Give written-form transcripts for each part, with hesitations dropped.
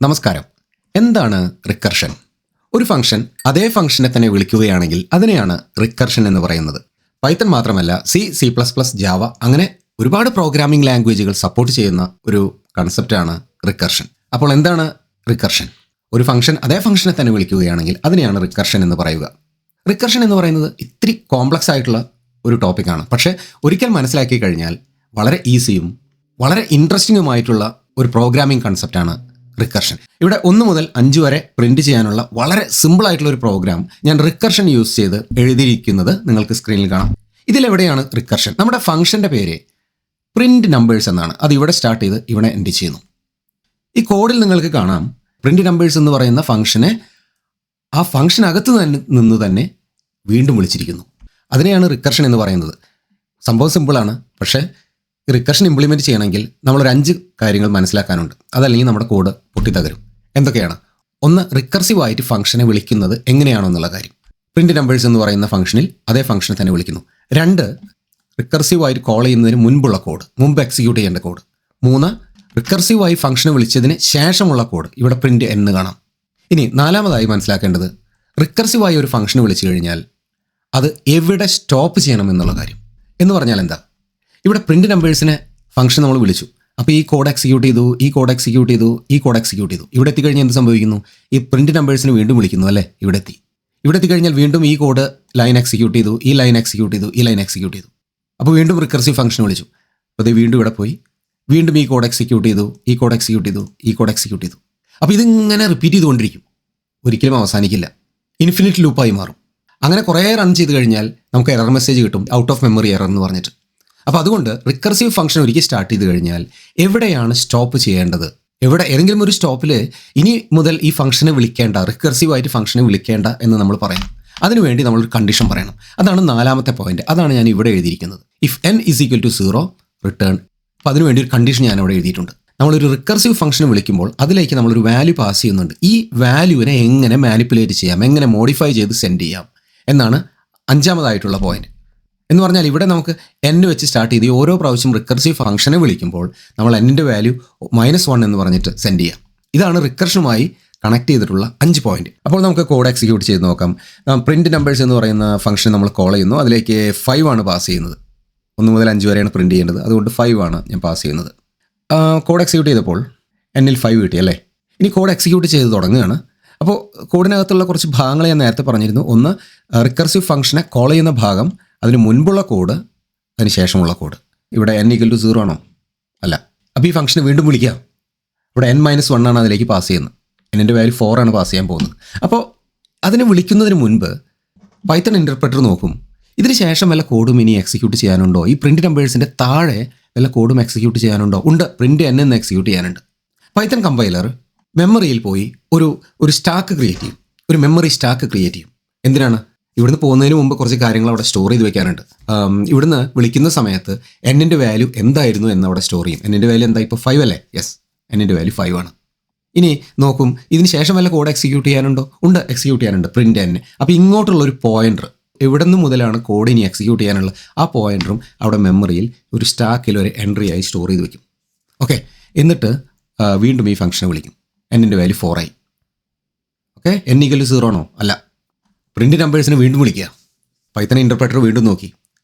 നമസ്കാരം. എന്താണ് റിക്കർഷൻ? ഒരു ഫംഗ്ഷൻ അതേ ഫംഗ്ഷനെ തന്നെ വിളിക്കുകയാണെങ്കിൽ അതിനെയാണ് റിക്കർഷൻ എന്ന് പറയുന്നത്. പൈത്തൺ മാത്രമല്ല, C++, ജാവ അങ്ങനെ ഒരുപാട് പ്രോഗ്രാമിംഗ് ലാംഗ്വേജുകൾ സപ്പോർട്ട് ചെയ്യുന്ന ഒരു കൺസെപ്റ്റാണ് റിക്കർഷൻ. അപ്പോൾ എന്താണ് റിക്കർഷൻ? ഒരു ഫംഗ്ഷൻ അതേ ഫംഗ്ഷനെ തന്നെ വിളിക്കുകയാണെങ്കിൽ അതിനെയാണ് റിക്കർഷൻ എന്ന് പറയുക. റിക്കർഷൻ എന്ന് പറയുന്നത് ഇത്തിരി കോംപ്ലക്സ് ആയിട്ടുള്ള ഒരു ടോപ്പിക്കാണ്. പക്ഷേ ഒരിക്കൽ മനസ്സിലാക്കി കഴിഞ്ഞാൽ വളരെ ഈസിയും വളരെ ഇൻട്രസ്റ്റിംഗുമായിട്ടുള്ള ഒരു പ്രോഗ്രാമിംഗ് കൺസെപ്റ്റാണ് റിക്കർഷൻ. ഇവിടെ 1 മുതൽ 5 വരെ പ്രിന്റ് ചെയ്യാനുള്ള വളരെ സിമ്പിളായിട്ടുള്ള ഒരു പ്രോഗ്രാം ഞാൻ റിക്കർഷൻ യൂസ് ചെയ്ത് എഴുതിയിരിക്കുന്നത് നിങ്ങൾക്ക് സ്ക്രീനിൽ കാണാം. ഇതിലെവിടെയാണ് റിക്കർഷൻ? നമ്മുടെ ഫംഗ്ഷൻ്റെ പേര് പ്രിന്റ് നമ്പേഴ്സ് എന്നാണ്. അത് ഇവിടെ സ്റ്റാർട്ട് ചെയ്ത് ഇവിടെ എൻഡ് ചെയ്യുന്നു. ഈ കോഡിൽ നിങ്ങൾക്ക് കാണാം പ്രിന്റ് നമ്പേഴ്സ് എന്ന് പറയുന്ന ഫംഗ്ഷനെ ആ ഫംഗ്ഷനകത്ത് നിന്ന് തന്നെ വീണ്ടും വിളിച്ചിരിക്കുന്നു. അതിനെയാണ് റിക്കർഷൻ എന്ന് പറയുന്നത്. സംഭവം സിമ്പിളാണ്. പക്ഷേ റിക്കർഷൻ ഇംപ്ലിമെൻറ്റ് ചെയ്യണമെങ്കിൽ നമ്മളൊരു 5 കാര്യങ്ങൾ മനസ്സിലാക്കാനുണ്ട്. അതല്ലെങ്കിൽ നമ്മുടെ കോഡ് പൊട്ടിത്തകരും. എന്തൊക്കെയാണ്? 1, റിക്കർസീവായിട്ട് ഫംഗ്ഷനെ വിളിക്കുന്നത് എങ്ങനെയാണോ എന്നുള്ള കാര്യം. പ്രിന്റ് നമ്പേഴ്സ് എന്ന് പറയുന്ന ഫംഗ്ഷനിൽ അതേ ഫംഗ്ഷനെ തന്നെ വിളിക്കുന്നു. 2, റിക്കർസീവായിട്ട് കോൾ ചെയ്യുന്നതിന് മുൻപുള്ള കോഡ്, മുമ്പ് എക്സിക്യൂട്ട് ചെയ്യേണ്ട കോഡ്. 3, റിക്കർസീവായി ഫംഗ്ഷനെ വിളിച്ചതിന് ശേഷമുള്ള കോഡ്, ഇവിടെ പ്രിന്റ് എന്ന് കാണാം. ഇനി 4മതായി മനസ്സിലാക്കേണ്ടത് റിക്കർസീവായി ഒരു ഫംഗ്ഷനെ വിളിച്ചു കഴിഞ്ഞാൽ അത് എവിടെ സ്റ്റോപ്പ് ചെയ്യണം എന്നുള്ള കാര്യം. എന്ന് പറഞ്ഞാൽ എന്താ? ഇവിടെ പ്രിന്റ് നമ്പേഴ്സിനെ ഫംഗ്ഷൻ നമ്മൾ വിളിച്ചു. അപ്പോൾ ഈ കോഡ് എക്സിക്യൂട്ട് ചെയ്തു, ഈ കോഡ് എക്സിക്യൂട്ട് ചെയ്തു, ഈ കോഡ് എക്സിക്യൂട്ട് ചെയ്തു. ഇവിടെ എത്തിക്കഴിഞ്ഞാൽ എന്ത് സംഭവിക്കുന്നു? ഈ പ്രിന്റ് നമ്പേഴ്സിനെ വീണ്ടും വിളിക്കുന്നു അല്ലേ? ഇവിടെ എത്തിക്കഴിഞ്ഞാൽ വീണ്ടും ഈ കോഡ് ലൈൻ എക്സിക്യൂട്ട് ചെയ്തു, ഈ ലൈൻ എക്സിക്യൂട്ട് ചെയ്തു, ഈ ലൈൻ എക്സിക്യൂട്ട് ചെയ്തു. അപ്പോൾ വീണ്ടും റിക്കർസീവ് ഫംഗ്ഷൻ വിളിച്ചു. അപ്പോൾ ഇത് വീണ്ടും ഇവിടെ പോയി വീണ്ടും ഈ കോഡ് എക്സിക്യൂട്ട് ചെയ്തു, ഈ കോഡ് എക്സിക്യൂട്ട് ചെയ്തു, ഈ കോഡ് എക്സിക്യൂട്ട് ചെയ്തു. അപ്പോൾ ഇതിങ്ങനെ റിപ്പീറ്റ് ചെയ്തുകൊണ്ടിരിക്കും. ഒരിക്കലും അവസാനിക്കില്ല. ഇൻഫിനിറ്റ് ലൂപ്പായി മാറും. അങ്ങനെ കുറേ റൺ ചെയ്ത് കഴിഞ്ഞാൽ നമുക്ക് എറർ മെസ്സേജ് കിട്ടും, ഔട്ട് ഓഫ് മെമ്മറി എറർ എന്ന് പറഞ്ഞിട്ട്. അപ്പോൾ അതുകൊണ്ട് റിക്കർസീവ് ഫംഗ്ഷൻ ഒരിക്കൽ സ്റ്റാർട്ട് ചെയ്ത് കഴിഞ്ഞാൽ എവിടെയാണ് സ്റ്റോപ്പ് ചെയ്യേണ്ടത്? ഏതെങ്കിലും ഒരു സ്റ്റോപ്പിൽ ഇനി മുതൽ ഈ ഫംഗ്ഷനെ വിളിക്കേണ്ട, റിക്കർസീവായിട്ട് ഫംഗ്ഷനെ വിളിക്കേണ്ട എന്ന് നമ്മൾ പറയണം. അതിനുവേണ്ടി നമ്മളൊരു കണ്ടീഷൻ പറയണം. അതാണ് 4മത്തെ പോയിന്റ്. അതാണ് ഞാൻ ഇവിടെ എഴുതിയിരിക്കുന്നത്. If n = 0 return. അപ്പോൾ അതിനുവേണ്ടി ഒരു കണ്ടീഷൻ ഞാൻ ഇവിടെ എഴുതിയിട്ടുണ്ട്. നമ്മളൊരു റിക്കർസീവ് ഫംഗ്ഷനെ വിളിക്കുമ്പോൾ അതിലേക്ക് നമ്മളൊരു വാല്യൂ പാസ് ചെയ്യുന്നുണ്ട്. ഈ വാല്യൂവിനെ എങ്ങനെ മാനിപ്പുലേറ്റ് ചെയ്യാം, എങ്ങനെ മോഡിഫൈ ചെയ്ത് സെൻഡ് ചെയ്യാം എന്നാണ് 5മതായിട്ടുള്ള പോയിന്റ്. എന്ന് പറഞ്ഞാൽ ഇവിടെ നമുക്ക് n വെച്ച് സ്റ്റാർട്ട് ചെയ്ത് ഓരോ പ്രാവശ്യം റിക്കർസീവ് ഫംഗ്ഷനെ വിളിക്കുമ്പോൾ നമ്മൾ n-ൻ്റെ വാല്യൂ -1 എന്ന് പറഞ്ഞിട്ട് സെൻഡ് ചെയ്യാം. ഇതാണ് റിക്കർഷനുമായി കണക്ട് ചെയ്തിട്ടുള്ള 5 പോയിന്റ്. അപ്പോൾ നമുക്ക് കോഡ് എക്സിക്യൂട്ട് ചെയ്ത് നോക്കാം. പ്രിന്റ് നമ്പേഴ്സ് എന്ന് പറയുന്ന ഫംഗ്ഷൻ നമ്മൾ കോൾ ചെയ്യുന്നു. അതിലേക്ക് 5 ആണ് പാസ് ചെയ്യുന്നത്. 1 മുതൽ 5 വരെയാണ് പ്രിന്റ് ചെയ്യേണ്ടത്. അതുകൊണ്ട് 5 ആണ് ഞാൻ പാസ് ചെയ്യുന്നത്. കോഡ് എക്സിക്യൂട്ട് ചെയ്തപ്പോൾ n-ൽ 5 കിട്ടി അല്ലേ? ഇനി കോഡ് എക്സിക്യൂട്ട് ചെയ്ത് തുടങ്ങുകയാണ്. അപ്പോൾ കോഡിനകത്തുള്ള കുറച്ച് ഭാഗങ്ങൾ ഞാൻ നേരത്തെ പറഞ്ഞിരുന്നു. 1, റിക്കർസീവ് ഫംഗ്ഷനെ കോൾ ചെയ്യുന്ന ഭാഗം, അതിന് മുൻപുള്ള കോഡ്, അതിന് ശേഷമുള്ള കോഡ്. ഇവിടെ n = 0 ആണോ? അല്ല. അപ്പോൾ ഈ ഫംഗ്ഷനെ വീണ്ടും വിളിക്കുക. ഇവിടെ n-1 ആണ് അതിലേക്ക് പാസ് ചെയ്യുന്നത്. n-ൻ്റെ വാല്യൂ 4 ആണ് പാസ് ചെയ്യാൻ പോകുന്നത്. അപ്പോൾ അതിനെ വിളിക്കുന്നതിന് മുൻപ് പൈത്തൺ ഇൻ്റർപ്രറ്റർ നോക്കും, ഇതിന് ശേഷം വല്ല കോഡും ഇനി എക്സിക്യൂട്ട് ചെയ്യാനുണ്ടോ? ഈ പ്രിന്റ് നമ്പേഴ്സിൻ്റെ താഴെ വല്ല കോഡും എക്സിക്യൂട്ട് ചെയ്യാനുണ്ടോ? ഉണ്ട്, പ്രിന്റ് n എന്ന് എക്സിക്യൂട്ട് ചെയ്യാനുണ്ട്. പൈത്തൺ കമ്പൈലർ മെമ്മറിയിൽ പോയി ഒരു സ്റ്റാക്ക് ക്രിയേറ്റ് ചെയ്യും, ഒരു മെമ്മറി സ്റ്റാക്ക് ക്രിയേറ്റ് ചെയ്യും. എന്തിനാണ്? ഇവിടുന്ന് പോകുന്നതിന് മുമ്പ് കുറച്ച് കാര്യങ്ങൾ അവിടെ സ്റ്റോർ ചെയ്ത് വെക്കാനുണ്ട്. ഇവിടുന്ന് വിളിക്കുന്ന സമയത്ത് n-ൻ്റെ വാല്യൂ എന്തായിരുന്നു എന്ന് അവിടെ സ്റ്റോർ ചെയ്യും. n-ൻ്റെ വാല്യൂ എന്താ? ഇപ്പോൾ 5 അല്ലേ? യെസ്, n-ൻ്റെ വാല്യൂ 5 ആണ്. ഇനി നോക്കും, ഇതിന് ശേഷം വല്ല കോഡ് എക്സിക്യൂട്ട് ചെയ്യാനുണ്ടോ? ഉണ്ട്, എക്സിക്യൂട്ട് ചെയ്യാനുണ്ട്, പ്രിന്റ് n. അപ്പോൾ ഇങ്ങോട്ടുള്ളൊരു പോയിന്റർ, എവിടെ നിന്ന് മുതലാണ് കോഡ് ഇനി എക്സിക്യൂട്ട് ചെയ്യാനുള്ള ആ പോയിന്ററും അവിടെ മെമ്മറിയിൽ ഒരു സ്റ്റാക്കിൽ ഒരു എൻട്രി ആയി സ്റ്റോർ ചെയ്ത് വെക്കും. ഓക്കെ, എന്നിട്ട് വീണ്ടും ഈ ഫംഗ്ഷനെ വിളിക്കും. n-ൻ്റെ വാല്യൂ 4 ആയി. ഓക്കെ, n = 0 ആണോ? അല്ല. പ്രിന്റ് നമ്പേഴ്സിനെ വീണ്ടും വിളിക്കുക. പൈത്തൺ ഇൻ്റർപ്രറ്റർ വീണ്ടും നോക്കി,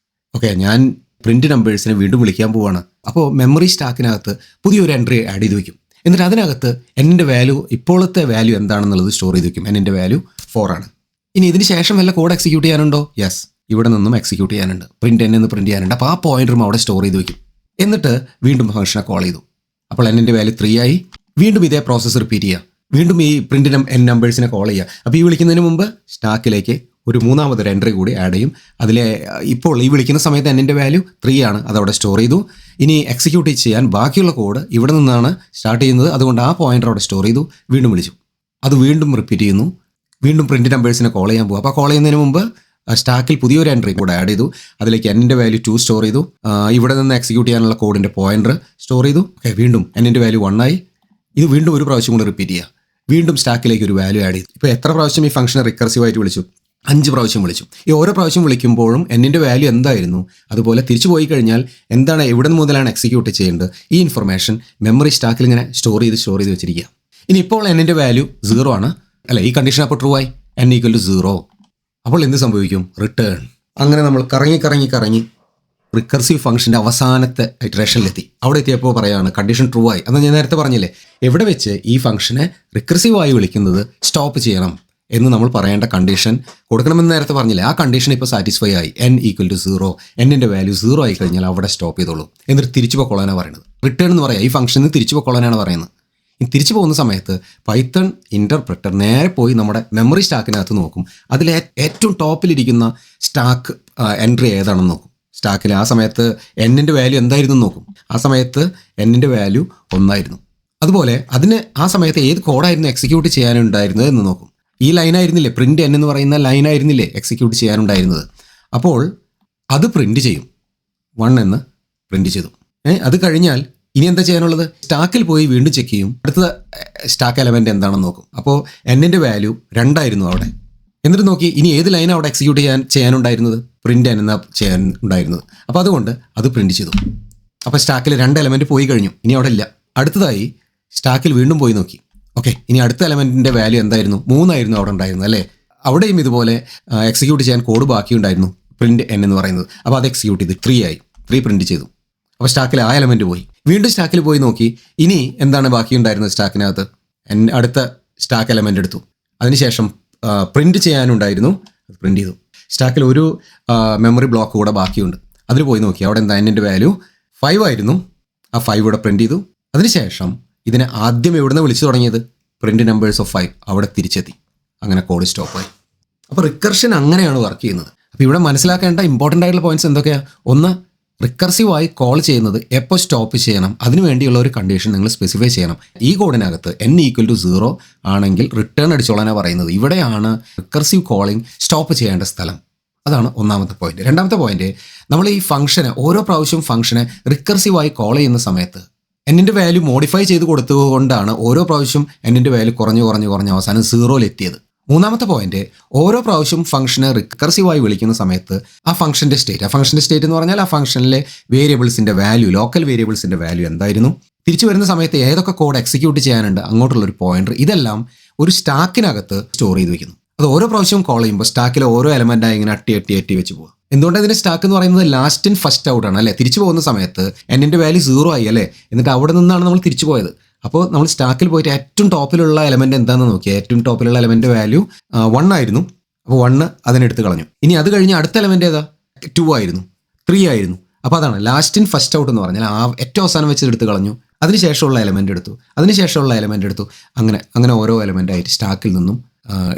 ഓക്കെ, ഞാൻ പ്രിന്റ് നമ്പേഴ്സിനെ വീണ്ടും വിളിക്കാൻ പോവാണ്. അപ്പോൾ മെമ്മറി സ്റ്റാക്കിനകത്ത് പുതിയൊരു എൻട്രി ആഡ് ചെയ്ത് വയ്ക്കും. എന്നിട്ട് അതിനകത്ത് n-ൻ്റെ വാല്യൂ, ഇപ്പോഴത്തെ വാല്യൂ എന്താണെന്നുള്ളത് സ്റ്റോർ ചെയ്ത് വയ്ക്കും. n-ൻ്റെ വാല്യൂ 4 ആണ്. ഇനി ഇതിന് ശേഷം വല്ല കോഡ് എക്സിക്യൂട്ട് ചെയ്യാനുണ്ടോ? യെസ്, ഇവിടെ നിന്നും എക്സിക്യൂട്ട് ചെയ്യാനുണ്ട്, പ്രിന്റ് n എന്ന് പ്രിന്റ് ചെയ്യാനുണ്ട്. അപ്പോൾ ആ പോയിന്ററും അവിടെ സ്റ്റോർ ചെയ്ത് വയ്ക്കും. എന്നിട്ട് വീണ്ടും ഫംഗ്ഷനെ കോൾ ചെയ്തു. അപ്പോൾ n-ൻ്റെ വാല്യൂ 3 ആയി. വീണ്ടും ഇതേ പ്രോസസ്സ് റിപ്പീറ്റ് ചെയ്യുക. വീണ്ടും ഈ പ്രിന്റ് n നമ്പേഴ്സിനെ കോൾ ചെയ്യുക. അപ്പോൾ ഈ വിളിക്കുന്നതിന് മുമ്പ് സ്റ്റാക്കിലേക്ക് ഒരു 3ാമതൊരു എൻട്രി കൂടി ആഡ് ചെയ്യും. അതിലെ ഇപ്പോൾ ഈ വിളിക്കുന്ന സമയത്ത് n-ൻ്റെ വാല്യൂ 3 ആണ്, അതവിടെ സ്റ്റോർ ചെയ്തു. ഇനി എക്സിക്യൂട്ട് ചെയ്യാൻ ബാക്കിയുള്ള കോഡ് ഇവിടെ നിന്നാണ് സ്റ്റാർട്ട് ചെയ്യുന്നത്. അതുകൊണ്ട് ആ പോയിന്റർ അവിടെ സ്റ്റോർ ചെയ്തു. വീണ്ടും വിളിച്ചു. അത് വീണ്ടും റിപ്പീറ്റ് ചെയ്യുന്നു. വീണ്ടും പ്രിന്റ് നമ്പേഴ്സിനെ കോൾ ചെയ്യാൻ പോകും. അപ്പോൾ കോൾ ചെയ്യുന്നതിന് മുമ്പ് സ്റ്റാക്കിൽ പുതിയൊരു എൻട്രി കൂടെ ആഡ് ചെയ്തു. അതിലേക്ക് n-ൻ്റെ വാല്യൂ 2 സ്റ്റോർ ചെയ്തു. ഇവിടെ നിന്ന് എക്സിക്യൂട്ട് ചെയ്യാനുള്ള കോഡിൻ്റെ പോയിന്റർ സ്റ്റോർ ചെയ്തു. ഓക്കെ, വീണ്ടും n-ൻ്റെ വാല്യൂ 1 ആയി. ഇത് വീണ്ടും ഒരു പ്രാവശ്യം കൂടെ റിപ്പീറ്റ് ചെയ്യുക. വീണ്ടും സ്റ്റാക്കിലേക്ക് ഒരു വാല്യൂ ആഡ് ചെയ്തു. ഇപ്പോൾ എത്ര പ്രാവശ്യം ഈ ഫംഗ്ഷനെ റിക്കർസീവായിട്ട് വിളിച്ചു? 5 പ്രാവശ്യം വിളിച്ചു. ഈ ഓരോ പ്രാവശ്യം വിളിക്കുമ്പോഴും n-ൻ്റെ വാല്യൂ എന്തായിരുന്നു, അതുപോലെ തിരിച്ചു പോയി കഴിഞ്ഞാൽ എന്താണ്, എവിടെ മുതലാണ് എക്സിക്യൂട്ട് ചെയ്യേണ്ടത്, ഈ ഇൻഫർമേഷൻ മെമ്മറി സ്റ്റാക്കിൽ ഇങ്ങനെ സ്റ്റോർ ചെയ്ത് വെച്ചിരിക്കുക. ഇനി ഇപ്പോൾ എന്നിൻ്റെ വാല്യൂ 0 ആണ്, അല്ല ഈ കണ്ടീഷൻ അപ്പോൾ ട്രൂ ആയി, n ഈക്വൽ ടു 0. അപ്പോൾ എന്ത് സംഭവിക്കും? റിട്ടേൺ. അങ്ങനെ നമ്മൾ കറങ്ങി റിക്കർസീവ് ഫംഗ്ഷൻ്റെ അവസാനത്തെ ഇറ്ററേഷനിലെത്തി. അവിടെ എത്തിയപ്പോൾ പറയുകയാണ് കണ്ടീഷൻ ട്രൂ ആയി. അന്ന് ഞാൻ നേരത്തെ പറഞ്ഞില്ലേ, എവിടെ വെച്ച് ഈ ഫംഗ്ഷനെ റിക്കർസീവായി വിളിക്കുന്നത് സ്റ്റോപ്പ് ചെയ്യണം എന്ന് നമ്മൾ പറയേണ്ട കണ്ടീഷൻ കൊടുക്കണമെന്ന് നേരത്തെ പറഞ്ഞില്ലേ, ആ കണ്ടീഷൻ ഇപ്പോൾ സാറ്റിസ്ഫൈ ആയി. n ഈക്വൽ ടു 0, എന്നിൻ്റെ വാല്യൂ 0 ആയി കഴിഞ്ഞാൽ അവിടെ സ്റ്റോപ്പ് ചെയ്തോളൂ. എന്നിട്ട് തിരിച്ചു പോയിക്കൊള്ളാനാണ് പറയുന്നത്. റിട്ടേൺ എന്ന് പറയാം, ഈ ഫംഗ്ഷനിൽ തിരിച്ചു പോയിക്കൊള്ളാനാണ് പറയുന്നത്. ഈ തിരിച്ചു പോകുന്ന സമയത്ത് പൈത്തൺ ഇൻ്റർപ്രറ്റർ നേരെ പോയി നമ്മുടെ മെമ്മറി സ്റ്റാക്കിനകത്ത് നോക്കും. അതിൽ ഏറ്റവും ടോപ്പിലിരിക്കുന്ന സ്റ്റാക്ക് എൻട്രി ഏതാണെന്ന് നോക്കും. സ്റ്റാക്കിൽ ആ സമയത്ത് എന്നിൻ്റെ വാല്യൂ എന്തായിരുന്നു നോക്കും. ആ സമയത്ത് എന്നിൻ്റെ വാല്യൂ 1 ആയിരുന്നു. അതുപോലെ അതിന് ആ സമയത്ത് ഏത് കോഡായിരുന്നു എക്സിക്യൂട്ട് ചെയ്യാനുണ്ടായിരുന്നത് എന്ന് നോക്കും. ഈ ലൈനായിരുന്നില്ലേ, പ്രിൻ്റ് n എന്ന് പറയുന്ന ലൈനായിരുന്നില്ലേ എക്സിക്യൂട്ട് ചെയ്യാനുണ്ടായിരുന്നത്. അപ്പോൾ അത് പ്രിൻ്റ് ചെയ്യും, 1 എന്ന് പ്രിൻ്റ് ചെയ്തു. അത് കഴിഞ്ഞാൽ ഇനി എന്താ ചെയ്യാനുള്ളത്? സ്റ്റാക്കിൽ പോയി വീണ്ടും ചെക്ക് ചെയ്യും, അടുത്ത സ്റ്റാക്ക് എലമെൻ്റ് എന്താണെന്ന് നോക്കും. അപ്പോൾ എന്നിൻ്റെ വാല്യൂ 2 ആയിരുന്നു അവിടെ. എന്നിട്ട് നോക്കി ഇനി ഏത് ലൈനാണ് അവിടെ എക്സിക്യൂട്ട് ചെയ്യാനുണ്ടായിരുന്നത്? പ്രിൻ്റ് n എന്നാ ചെയ്യാനുണ്ടായിരുന്നത്. അപ്പോൾ അതുകൊണ്ട് അത് പ്രിൻ്റ് ചെയ്തു. അപ്പോൾ സ്റ്റാക്കിൽ 2 എലമെൻറ്റ് പോയി കഴിഞ്ഞു, ഇനി അവിടെ ഇല്ല. അടുത്തതായി സ്റ്റാക്കിൽ വീണ്ടും പോയി നോക്കി. ഓക്കെ, ഇനി അടുത്ത എലമെൻറ്റിൻ്റെ വാല്യൂ എന്തായിരുന്നു? 3 ആയിരുന്നു അവിടെ ഉണ്ടായിരുന്നു അല്ലേ. അവിടെയും ഇതുപോലെ എക്സിക്യൂട്ട് ചെയ്യാൻ കോഡ് ബാക്കിയുണ്ടായിരുന്നു, പ്രിൻ്റ് n എന്ന് പറയുന്നത്. അപ്പോൾ അത് എക്സിക്യൂട്ട് ചെയ്ത് 3 ആയി, 3 പ്രിൻ്റ് ചെയ്തു. അപ്പോൾ സ്റ്റാക്കിൽ ആ എലമെൻറ്റ് പോയി. വീണ്ടും സ്റ്റാക്കിൽ പോയി നോക്കി ഇനി എന്താണ് ബാക്കിയുണ്ടായിരുന്നത് സ്റ്റാക്കിനകത്ത്. അടുത്ത സ്റ്റാക്ക് എലമെൻ്റ് എടുത്തു. അതിനുശേഷം പ്രിൻ്റ് ചെയ്യാനുണ്ടായിരുന്നു, അത് പ്രിൻ്റ് ചെയ്തു. സ്റ്റാക്കിൽ ഒരു മെമ്മറി ബ്ലോക്ക് കൂടെ ബാക്കിയുണ്ട്, അതിൽ പോയി നോക്കി. അവിടെ എന്താ എന്നിൻ്റെ വാല്യൂ 5 ആയിരുന്നു, ആ 5 കൂടെ പ്രിൻ്റ് ചെയ്തു. അതിനുശേഷം ഇതിനെ ആദ്യം എവിടെ നിന്ന് വിളിച്ചു തുടങ്ങിയത്? പ്രിൻ്റ് നമ്പേഴ്സ് ഓഫ് 5, അവിടെ തിരിച്ചെത്തി. അങ്ങനെ കോഡ് സ്റ്റോപ്പായി. അപ്പോൾ റിക്കർഷൻ അങ്ങനെയാണ് വർക്ക് ചെയ്യുന്നത്. അപ്പോൾ ഇവിടെ മനസ്സിലാക്കേണ്ട ഇമ്പോർട്ടൻ്റ് ആയിട്ടുള്ള പോയിന്റ്സ് എന്തൊക്കെയാണ്? ഒന്ന്, റിക്കർസീവായി കോൾ ചെയ്യുന്നത് എപ്പോൾ സ്റ്റോപ്പ് ചെയ്യണം, അതിനു വേണ്ടിയുള്ള ഒരു കണ്ടീഷൻ നിങ്ങൾ സ്പെസിഫൈ ചെയ്യണം. ഈ കോഡിനകത്ത് n ഈക്വൽ ടു 0 ആണെങ്കിൽ റിട്ടേൺ അടിച്ചോളാനാണ് പറയുന്നത്. ഇവിടെയാണ് റിക്കർസീവ് കോളിംഗ് സ്റ്റോപ്പ് ചെയ്യേണ്ട സ്ഥലം. അതാണ് ഒന്നാമത്തെ പോയിന്റ്. രണ്ടാമത്തെ പോയിന്റ്, നമ്മൾ ഈ ഫംഗ്ഷന് ഓരോ പ്രാവശ്യവും ഫംഗ്ഷനെ റിക്കർസീവായി കോൾ ചെയ്യുന്ന സമയത്ത് എന്നിൻ്റെ വാല്യൂ മോഡിഫൈ ചെയ്ത് കൊടുത്തുകൊണ്ടാണ് ഓരോ പ്രാവശ്യം എന്നിൻ്റെ വാല്യൂ കുറഞ്ഞ് അവസാനം 0-ലെത്തിയത്. മൂന്നാമത്തെ പോയിന്റ്, ഓരോ പ്രാവശ്യം ഫംഗ്ഷനെ റിക്കർസീവായി വിളിക്കുന്ന സമയത്ത് ആ ഫംഗ്ഷൻ്റെ സ്റ്റേറ്റ് എന്ന് പറഞ്ഞാൽ ആ ഫംഗ്ഷനിലെ വേരിയബിൾസിൻ്റെ വാല്യൂ, ലോക്കൽ വേരിയബിൾസിൻ്റെ വാല്യൂ എന്തായിരുന്നു, തിരിച്ചു വരുന്ന സമയത്ത് ഏതൊക്കെ കോഡ് എക്സിക്യൂട്ട് ചെയ്യാനുണ്ട്, അങ്ങോട്ടുള്ളൊരു പോയിന്റർ, ഇതെല്ലാം ഒരു സ്റ്റാക്കിനകത്ത് സ്റ്റോർ ചെയ്ത് വെക്കുന്നു. അത് ഓരോ പ്രാവശ്യവും കോൾ ചെയ്യുമ്പോൾ സ്റ്റാക്കിലെ ഓരോ എലമെൻ്റായി ഇങ്ങനെ അട്ടി വെച്ച് പോകുക. എന്തുകൊണ്ട് അതിൻ്റെ സ്റ്റാക്ക് എന്ന് പറയുന്നത് ലാസ്റ്റ് ഇൻ ഫസ്റ്റ് ഔട്ട് ആണ് അല്ലേ. തിരിച്ചു പോകുന്ന സമയത്ത് എന്നിൻ്റെ വാല്യൂ 0 ആയി അല്ലേ, എന്നിട്ട് അവിടെ നിന്നാണ് നമ്മൾ തിരിച്ചു പോയത്. അപ്പോൾ നമ്മൾ സ്റ്റാക്കിൽ പോയിട്ട് ഏറ്റവും ടോപ്പിലുള്ള എലമെൻറ്റ് എന്താണെന്ന് നോക്കിയാൽ ഏറ്റവും ടോപ്പിലുള്ള എലമെൻ്റ് വാല്യൂ 1 ആയിരുന്നു. അപ്പോൾ 1 അതിനെടുത്ത് കളഞ്ഞു. ഇനി അത് കഴിഞ്ഞ് അടുത്ത എലമെൻ്റ് ഏതാ? 2 ആയിരുന്നു, 3 ആയിരുന്നു. അപ്പോൾ അതാണ് ലാസ്റ്റ് ഇൻ ഫസ്റ്റ് ഔട്ട് എന്ന് പറഞ്ഞാൽ ആ ഏറ്റവും അവസാനം വെച്ച് എടുത്ത് കളഞ്ഞു. അതിനുശേഷമുള്ള എലമെൻ്റ് എടുത്തു, അങ്ങനെ ഓരോ എലമെൻ്റായിട്ട് സ്റ്റാക്കിൽ നിന്നും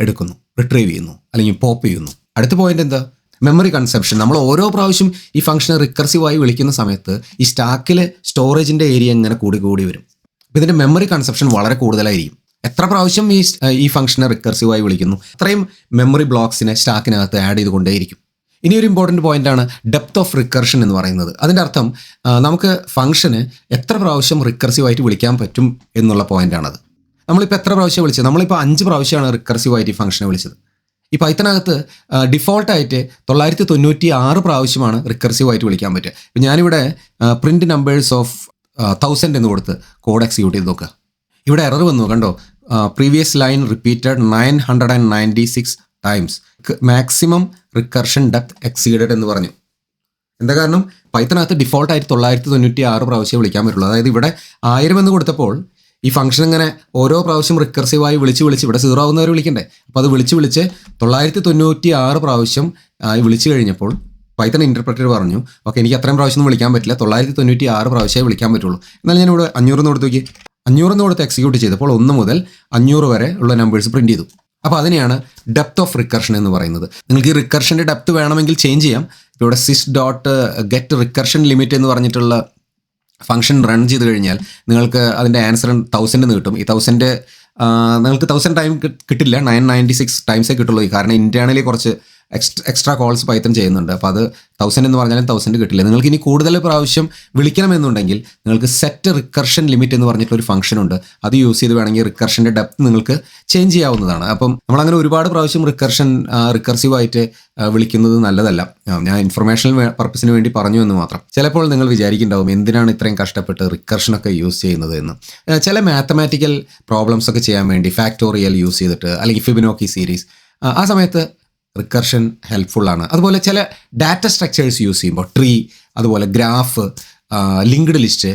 എടുക്കുന്നു, റിട്രീവ് ചെയ്യുന്നു അല്ലെങ്കിൽ പോപ്പ് ചെയ്യുന്നു. അടുത്ത പോയിന്റ് എന്താ? Memory conception. നമ്മൾ ഓരോ പ്രാവശ്യം ഈ ഫംഗ്ഷനെ റിക്കർസീവായി വിളിക്കുന്ന സമയത്ത് ഈ സ്റ്റാക്കിലെ സ്റ്റോറേജിൻ്റെ ഏരിയ ഇങ്ങനെ കൂടി വരും. അപ്പോൾ ഇതിൻ്റെ മെമ്മറി കൺസെപ്ഷൻ വളരെ കൂടുതലായിരിക്കും. എത്ര പ്രാവശ്യം ഈ ഫംഗ്ഷനെ റിക്കർസീവായി വിളിക്കുന്നു അത്രയും മെമ്മറി ബ്ലോക്സിനെ സ്റ്റാക്കിനകത്ത് ആഡ് ചെയ്തുകൊണ്ടേയിരിക്കും. ഇനി ഒരു ഇമ്പോർട്ടൻറ്റ് പോയിന്റാണ് ഡെപ്ത് ഓഫ് റിക്കർഷൻ എന്ന് പറയുന്നത്. അതിൻ്റെ അർത്ഥം നമുക്ക് ഫംഗ്ഷന് എത്ര പ്രാവശ്യം റിക്കർസീവായിട്ട് വിളിക്കാൻ പറ്റും എന്നുള്ള പോയിന്റാണത്. നമ്മളിപ്പോൾ എത്ര പ്രാവശ്യം വിളിച്ചത്? നമ്മളിപ്പോൾ 5 പ്രാവശ്യമാണ് റിക്കർസീവായിട്ട് ഈ ഫംഗ്ഷനെ വിളിച്ചത്. ഈ പൈത്തനകത്ത് ഡിഫോൾട്ടായിട്ട് 996 പ്രാവശ്യമാണ് റിക്കർസീവായിട്ട് വിളിക്കാൻ പറ്റുക. ഇപ്പം ഞാനിവിടെ പ്രിൻ്റ് നമ്പേഴ്സ് ഓഫ് 1000 എന്ന് കൊടുത്ത് കോഡ് എക്സിക്യൂട്ട് ചെയ്ത് നോക്കുക. ഇവിടെ എറർ വന്നു കണ്ടോ, previous line repeated 996 times, maximum recursion depth exceeded എന്ന് പറഞ്ഞു. എന്താ കാരണം? പൈത്തനകത്ത് ഡിഫോൾട്ടായിട്ട് 996 പ്രാവശ്യം വിളിക്കാൻ പറ്റുള്ളൂ. അതായത് ഇവിടെ 1000 എന്ന് കൊടുത്തപ്പോൾ ഈ ഫംഗ്ഷൻ ഇങ്ങനെ ഓരോ പ്രാവശ്യം റിക്കർസീവായി വിളിച്ച് ഇവിടെ 0 ആവുന്നവരെ വിളിക്കണ്ടേ. അപ്പോൾ അത് വിളിച്ച് 996 പ്രാവശ്യം വിളിച്ചു കഴിഞ്ഞപ്പോൾ പൈത്തൺ ഇൻ്റർപ്രറ്റർ പറഞ്ഞു, ഓക്കെ എനിക്ക് അത്രയും പ്രാവശ്യം ഒന്നും വിളിക്കാൻ പറ്റില്ല, 996 പ്രാവശ്യമേ വിളിക്കാൻ പറ്റുള്ളൂ. എന്നാൽ ഞാനിവിടെ 500 എന്ന് കൊടുത്ത് നോക്കി, 500 എന്ന് കൊടുത്ത് എക്സിക്യൂട്ട് ചെയ്തപ്പോൾ 1 മുതൽ 500 വരെ ഉള്ള നമ്പേഴ്സ് പ്രിൻറ്റ് ചെയ്തു. അപ്പോൾ അതിനെയാണ് ഡെപ്ത് ഓഫ് റിക്കർഷൻ എന്ന് പറയുന്നത്. നിങ്ങൾക്ക് ഈ റിക്കർഷൻ്റെ ഡെപ്ത് വേണമെങ്കിൽ ചേഞ്ച് ചെയ്യാം. ഇപ്പോൾ ഇവിടെ sys.get റിക്കർഷൻ ലിമിറ്റ് എന്ന് പറഞ്ഞിട്ടുള്ള ഫംഗ്ഷൻ റൺ ചെയ്ത് കഴിഞ്ഞാൽ നിങ്ങൾക്ക് അതിൻ്റെ ആൻസർ 1000 എന്ന് കിട്ടും. ഈ 1000 നിങ്ങൾക്ക് 1000 ടൈം കിട്ടില്ല, 996 ടൈംസേ കിട്ടുള്ളൂ. കാരണം ഇൻറ്റേർണലി കുറച്ച് എക്സ്ട്രാ കോൾസ് പൈത്തൺ ചെയ്യുന്നുണ്ട്. അപ്പോൾ അത് 1000 എന്ന് പറഞ്ഞാലും 1000 കിട്ടില്ല. നിങ്ങൾക്ക് ഇനി കൂടുതൽ പ്രാവശ്യം വിളിക്കണമെന്നുണ്ടെങ്കിൽ നിങ്ങൾക്ക് സെറ്റ് റിക്കർഷൻ ലിമിറ്റ് എന്ന് പറഞ്ഞിട്ടൊരു ഫംഗ്ഷൻ ഉണ്ട്. അത് യൂസ് ചെയ്ത് വേണമെങ്കിൽ റിക്കർഷൻ്റെ ഡെപ്ത് നിങ്ങൾക്ക് ചേഞ്ച് ചെയ്യാവുന്നതാണ്. അപ്പം നമ്മളങ്ങനെ ഒരുപാട് പ്രാവശ്യം റിക്കർസീവായിട്ട് വിളിക്കുന്നത് നല്ലതല്ല. ഞാൻ ഇൻഫർമേഷണൽ പർപ്പസിന് വേണ്ടി പറഞ്ഞു എന്ന് മാത്രം. ചിലപ്പോൾ നിങ്ങൾ വിചാരിക്കുന്നുണ്ടാവും എന്തിനാണ് ഇത്രയും കഷ്ടപ്പെട്ട് റിക്കർഷനൊക്കെ യൂസ് ചെയ്യുന്നത് എന്ന്. ചില മാത്തമാറ്റിക്കൽ പ്രോബ്ലംസ് ഒക്കെ ചെയ്യാൻ വേണ്ടി ഫാക്ടോറിയൽ യൂസ് ചെയ്തിട്ട് അല്ലെങ്കിൽ ഫിബിനോക്കി സീരീസ് ആ സമയത്ത് റിക്കർഷൻ ഹെൽപ്ഫുള്ളാണ്. അതുപോലെ ചില ഡാറ്റ സ്ട്രക്ചേഴ്സ് യൂസ് ചെയ്യുമ്പോൾ ട്രീ, അതുപോലെ ഗ്രാഫ്, ലിങ്ക്ഡ് ലിസ്റ്റ്,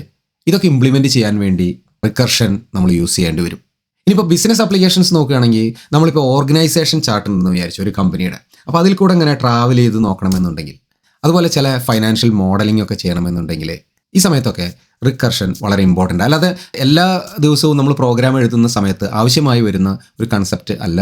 ഇതൊക്കെ ഇംപ്ലിമെൻറ്റ് ചെയ്യാൻ വേണ്ടി റിക്കർഷൻ നമ്മൾ യൂസ് ചെയ്യേണ്ടി വരും. ഇനിയിപ്പോൾ ബിസിനസ് ആപ്ലിക്കേഷൻസ് നോക്കുകയാണെങ്കിൽ നമ്മളിപ്പോൾ ഓർഗനൈസേഷൻ ചാർട്ട് ഉണ്ടെന്ന് വിചാരിച്ചു ഒരു കമ്പനിയുടെ. അപ്പോൾ അതിൽ കൂടെ ഇങ്ങനെ ട്രാവൽ ചെയ്ത് നോക്കണമെന്നുണ്ടെങ്കിൽ, അതുപോലെ ചില ഫൈനാൻഷ്യൽ മോഡലിംഗ് ഒക്കെ ചെയ്യണമെന്നുണ്ടെങ്കിൽ ഈ സമയത്തൊക്കെ റിക്കർഷൻ വളരെ ഇമ്പോർട്ടൻ്റ്. അല്ലാതെ എല്ലാ ദിവസവും നമ്മൾ പ്രോഗ്രാം എഴുതുന്ന സമയത്ത് ആവശ്യമായി വരുന്ന ഒരു കൺസെപ്റ്റ് അല്ല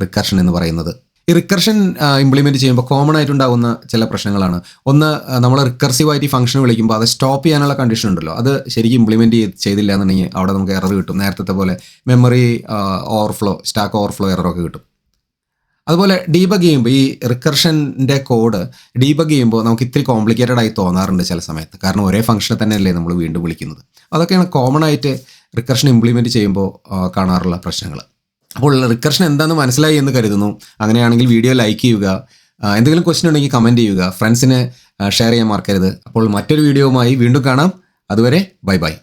റിക്കർഷൻ എന്ന് പറയുന്നത്. ഈ റിക്കർഷൻ ഇംപ്ലിമെൻറ്റ് ചെയ്യുമ്പോൾ കോമൺ ആയിട്ടുണ്ടാകുന്ന ചില പ്രശ്നങ്ങളാണ്. ഒന്ന്, നമ്മൾ റിക്കർസീവായിട്ട് ഈ ഫംഗ്ഷൻ വിളിക്കുമ്പോൾ അത് സ്റ്റോപ്പ് ചെയ്യാനുള്ള കണ്ടീഷൻ ഉണ്ടല്ലോ, അത് ശരിക്കും ഇംപ്ലിമെൻറ്റ് ചെയ്തില്ല എന്നുണ്ടെങ്കിൽ അവിടെ നമുക്ക് എറർ കിട്ടും. നേരത്തെ പോലെ മെമ്മറി ഓവർഫ്ലോ, സ്റ്റാക്ക് ഓവർഫ്ലോ എററൊക്കെ കിട്ടും. അതുപോലെ ഡീബഗ് ചെയ്യുമ്പോൾ ഈ റിക്കർഷൻ്റെ കോഡ് ഡീബഗ് ചെയ്യുമ്പോൾ നമുക്ക് ഇത്തിരി കോംപ്ലിക്കേറ്റഡ് ആയി തോന്നാറുണ്ട് ചില സമയത്ത്. കാരണം ഒരേ ഫംഗ്ഷനെ തന്നെയല്ലേ നമ്മൾ വീണ്ടും വിളിക്കുന്നത്. അതൊക്കെയാണ് കോമൺ ആയിട്ട് റിക്കർഷൻ ഇംപ്ലിമെൻറ്റ് ചെയ്യുമ്പോൾ കാണാറുള്ള പ്രശ്നങ്ങൾ. അപ്പോൾ റിക്കർഷൻ എന്താണെന്ന് മനസ്സിലായി എന്ന് കരുതുന്നു. അങ്ങനെയാണെങ്കിൽ വീഡിയോ ലൈക്ക് ചെയ്യുക. എന്തെങ്കിലും ക്വസ്റ്റ്യൻ ഉണ്ടെങ്കിൽ കമൻറ്റ് ചെയ്യുക. ഫ്രണ്ട്സിന് ഷെയർ ചെയ്യാൻ മറക്കരുത്. അപ്പോൾ മറ്റൊരു വീഡിയോവുമായി വീണ്ടും കാണാം. അതുവരെ ബൈ ബൈ.